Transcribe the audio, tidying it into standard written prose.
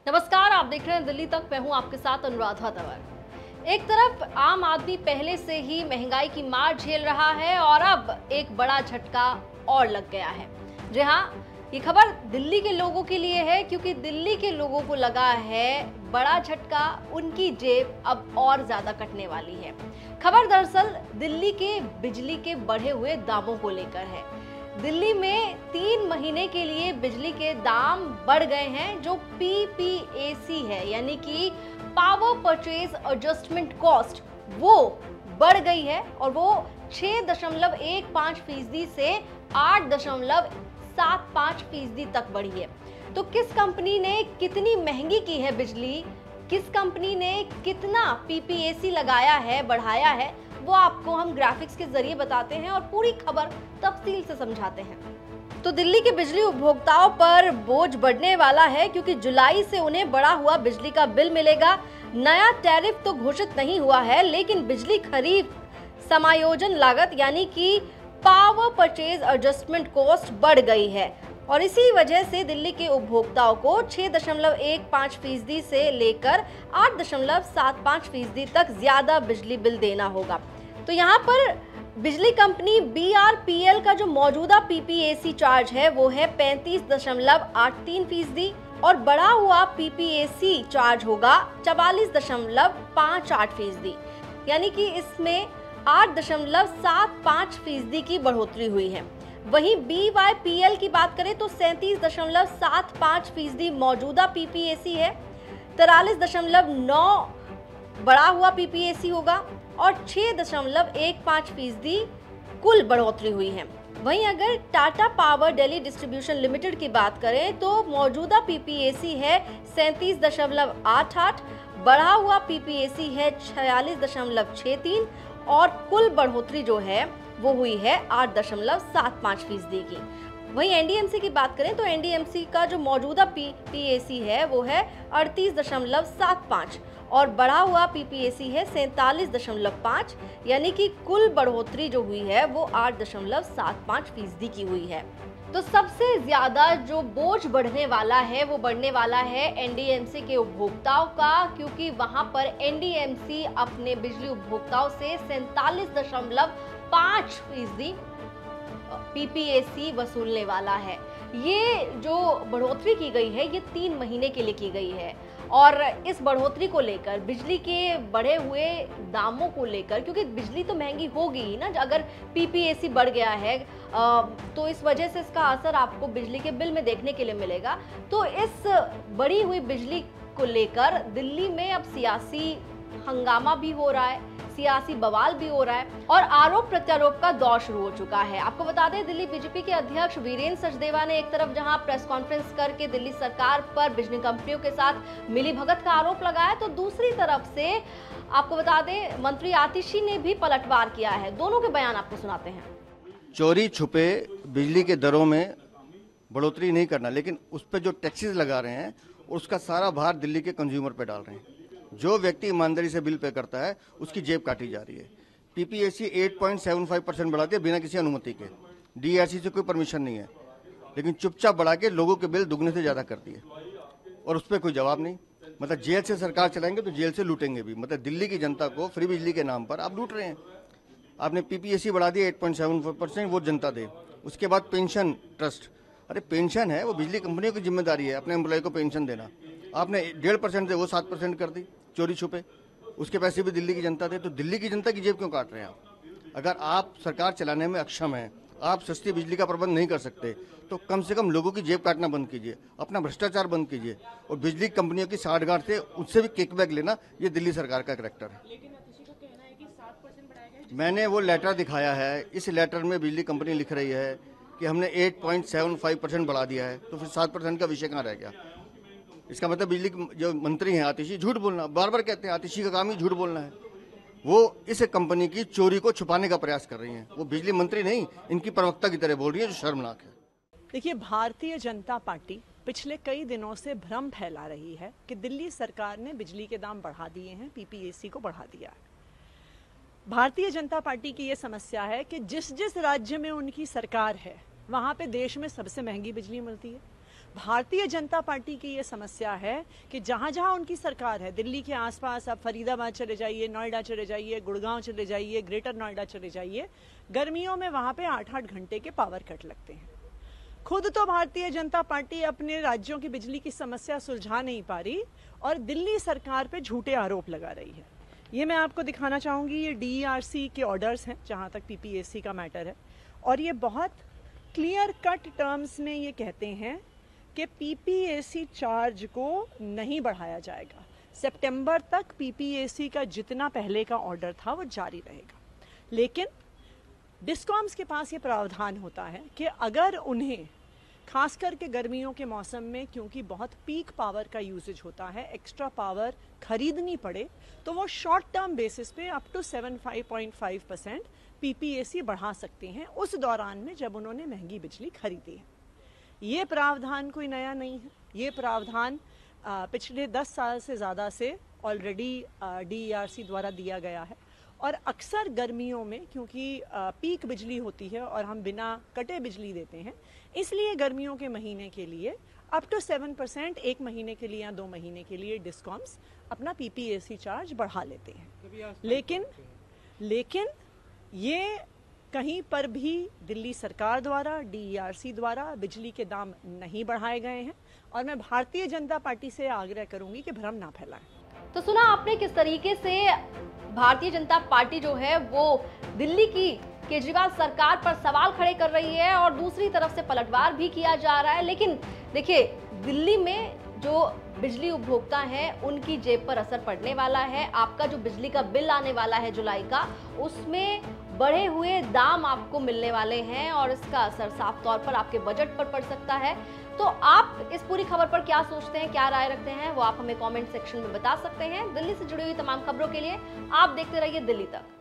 नमस्कार, आप देख रहे हैं दिल्ली तक। मैं हूं आपके साथ अनुराधा तंवर। एक तरफ आम आदमी पहले से ही महंगाई की मार झेल रहा है और अब एक बड़ा झटका और लग गया है। जी हां, ये खबर दिल्ली के लोगों के लिए है, क्योंकि दिल्ली के लोगों को लगा है बड़ा झटका, उनकी जेब अब और ज्यादा कटने वाली है। खबर दरअसल दिल्ली के बिजली के बढ़े हुए दामों को लेकर है। दिल्ली में 3 महीने के लिए बिजली के दाम बढ़ गए हैं, जो पीपीएसी है यानी कि पावर परचेज एडजस्टमेंट कॉस्ट, वो बढ़ गई है और वो 6.15% से 8.75% तक बढ़ी है। तो किस कंपनी ने कितनी महंगी की है बिजली, किस कंपनी ने कितना पीपीएसी लगाया है, बढ़ाया है, वो आपको हम ग्राफिक्स के जरिए बताते हैं और पूरी खबर तफसील से समझाते हैं। तो दिल्ली के बिजली उपभोक्ताओं पर बोझ बढ़ने वाला है, क्योंकि जुलाई से उन्हें बढ़ा हुआ बिजली का बिल मिलेगा। नया टैरिफ तो घोषित नहीं हुआ है, लेकिन बिजली खरीद समायोजन लागत यानी कि पावर परचेज एडजस्टमेंट कॉस्ट बढ़ गई है और इसी वजह से दिल्ली के उपभोक्ताओं को 6.15% से लेकर 8.75% तक ज्यादा बिजली बिल देना होगा। तो यहाँ पर बिजली कंपनी बीआरपीएल का जो मौजूदा पीपीएसी चार्ज है वो है 35.83% और बढ़ा हुआ पीपीएसी चार्ज होगा 44.58%, यानी कि इसमें 8.75% की बढ़ोतरी हुई है। वहीं बीवाईपीएल की बात करें तो 37.75% मौजूदा पीपीएसी है, 43.9 बढ़ा हुआ पीपीएसी होगा और 6.15% कुल बढ़ोतरी हुई है। वहीं अगर Tata power Delhi distribution limited की बात करें तो मौजूदा पीपीएसी है 37.88, बढ़ा हुआ पीपीएसी है 46.63 और कुल बढ़ोतरी जो है वो हुई है 8.75% की। वहीं एनडीएमसी की बात करें तो एनडीएमसी का जो मौजूदा पीपीएसी है वो है 38.75 और बढ़ा हुआ पीपीएसी है 47.5, यानी कि कुल बढ़ोतरी जो हुई है वो 8.75% की हुई है। तो सबसे ज्यादा जो बोझ बढ़ने वाला है वो बढ़ने वाला है एनडीएमसी के उपभोक्ताओं का, क्योंकि वहां पर एनडीएमसी अपने बिजली उपभोक्ताओं से 47.5% पीपीएसी वसूलने वाला है। ये जो बढ़ोतरी की गई है ये 3 महीने के लिए की गई है और इस बढ़ोतरी को लेकर, बिजली के बढ़े हुए दामों को लेकर, क्योंकि बिजली तो महंगी होगी ही ना, अगर पीपीएसी बढ़ गया है तो इस वजह से इसका असर आपको बिजली के बिल में देखने के लिए मिलेगा। तो इस बढ़ी हुई बिजली को लेकर दिल्ली में अब सियासी हंगामा भी हो रहा है, सियासी बवाल भी हो रहा है और आरोप प्रत्यारोप का दौर शुरू हो चुका है। आपको बता दें, दिल्ली बीजेपी के अध्यक्ष वीरेंद्र सचदेवा ने एक तरफ जहां प्रेस कॉन्फ्रेंस करके दिल्ली सरकार पर बिजली कंपनियों के साथ मिलीभगत का आरोप लगाया, तो दूसरी तरफ से आपको बता दें मंत्री आतिशी ने भी पलटवार किया है। दोनों के बयान आपको सुनाते हैं। चोरी छुपे बिजली के दरों में बढ़ोतरी नहीं करना, लेकिन उस पर जो टैक्सेस लगा रहे हैं उसका सारा भार दिल्ली के कंज्यूमर पे डाल रहे हैं। जो व्यक्ति ईमानदारी से बिल पे करता है उसकी जेब काटी जा रही है। पीपीएसी 8.75% बढ़ा दिया बिना किसी अनुमति के, डीआरसी से कोई परमिशन नहीं है, लेकिन चुपचाप बढ़ा के लोगों के बिल दुगने से ज़्यादा कर दिए और उस पर कोई जवाब नहीं। मतलब जेल से सरकार चलाएंगे तो जेल से लूटेंगे भी। मतलब दिल्ली की जनता को फ्री बिजली के नाम पर आप लूट रहे हैं। आपने पीपीएसी बढ़ा दिया 8.75%, वो जनता दे। उसके बाद पेंशन ट्रस्ट, अरे पेंशन है वो बिजली कंपनियों की जिम्मेदारी है अपने एम्प्लॉय को पेंशन देना। आपने 1.5% से वो 7% कर दी चोरी छुपे, उसके पैसे भी दिल्ली की जनता दे। तो दिल्ली की जनता की जेब क्यों काट रहे हैं आप? अगर आप सरकार चलाने में अक्षम हैं, आप सस्ती बिजली का प्रबंध नहीं कर सकते, तो कम से कम लोगों की जेब काटना बंद कीजिए, अपना भ्रष्टाचार बंद कीजिए और बिजली कंपनियों की साठगांठ से उससे भी किकबैक लेना, ये दिल्ली सरकार का करैक्टर है। मैंने वो लेटर दिखाया है, इस लेटर में बिजली कंपनी लिख रही है कि हमने 8.75% बढ़ा दिया है, तो फिर 7% का विषय कहाँ रह गया? इसका मतलब बिजली जो मंत्री हैं आतिशी, झूठ बोलना, बार बार कहते हैं आतिशी का काम ही झूठ बोलना है। वो इस कंपनी की चोरी को छुपाने का प्रयास कर रही हैं। वो बिजली मंत्री नहीं, इनकी प्रवक्ता की तरह बोल रही है, जो शर्मनाक है। देखिए, भारतीय जनता पार्टी पिछले कई दिनों से भ्रम फैला रही है कि दिल्ली सरकार ने बिजली के दाम बढ़ा दिए हैं, पीपीएसी को बढ़ा दिया है। भारतीय जनता पार्टी की ये समस्या है कि जिस जिस राज्य में उनकी सरकार है वहाँ पे देश में सबसे महंगी बिजली मिलती है। भारतीय जनता पार्टी की ये समस्या है कि जहां जहां उनकी सरकार है, दिल्ली के आसपास आप फरीदाबाद चले जाइए, नोएडा चले जाइए, गुड़गांव चले जाइए, ग्रेटर नोएडा चले जाइए, गर्मियों में वहां पे 8-8 घंटे के पावर कट लगते हैं। खुद तो भारतीय जनता पार्टी अपने राज्यों की बिजली की समस्या सुलझा नहीं पा रही और दिल्ली सरकार पे झूठे आरोप लगा रही है। ये मैं आपको दिखाना चाहूंगी, ये DERC के ऑर्डर्स हैं जहां तक PPAC का मैटर है, और ये बहुत क्लियर कट टर्म्स में ये कहते हैं कि PPAC चार्ज को नहीं बढ़ाया जाएगा। सितंबर तक PPAC का जितना पहले का ऑर्डर था वो जारी रहेगा, लेकिन डिस्कॉम्स के पास ये प्रावधान होता है कि अगर उन्हें खास करके गर्मियों के मौसम में, क्योंकि बहुत पीक पावर का यूजेज होता है, एक्स्ट्रा पावर खरीदनी पड़े, तो वो शॉर्ट टर्म बेसिस पे अप टू 75.5% PPAC बढ़ा सकते हैं उस दौरान में जब उन्होंने महंगी बिजली खरीदी है। ये प्रावधान कोई नया नहीं है, ये प्रावधान पिछले 10 साल से ज़्यादा से ऑलरेडी DERC द्वारा दिया गया है, और अक्सर गर्मियों में क्योंकि पीक बिजली होती है और हम बिना कटे बिजली देते हैं, इसलिए गर्मियों के महीने के लिए अप टू 7% 1 महीने के लिए या 2 महीने के लिए डिस्कॉम्स अपना PPAC चार्ज बढ़ा लेते हैं। लेकिन ये कहीं पर भी दिल्ली सरकार द्वारा, DERC द्वारा बिजली के दाम नहीं बढ़ाए गए हैं, और मैं भारतीय जनता पार्टी से आग्रह करूंगी कि भ्रम ना फैलाएं। तो सुना आपने किस तरीके से भारतीय जनता पार्टी जो है वो दिल्ली की केजरीवाल सरकार पर सवाल खड़े कर रही है और दूसरी तरफ से पलटवार भी किया जा रहा है। लेकिन देखिए, दिल्ली में जो बिजली उपभोक्ता हैं उनकी जेब पर असर पड़ने वाला है। आपका जो बिजली का बिल आने वाला है जुलाई का, उसमें बढ़े हुए दाम आपको मिलने वाले हैं और इसका असर साफ तौर पर आपके बजट पर पड़ सकता है। तो आप इस पूरी खबर पर क्या सोचते हैं, क्या राय रखते हैं, वो आप हमें कमेंट सेक्शन में बता सकते हैं। दिल्ली से जुड़ी हुई तमाम खबरों के लिए आप देखते रहिए दिल्ली तक।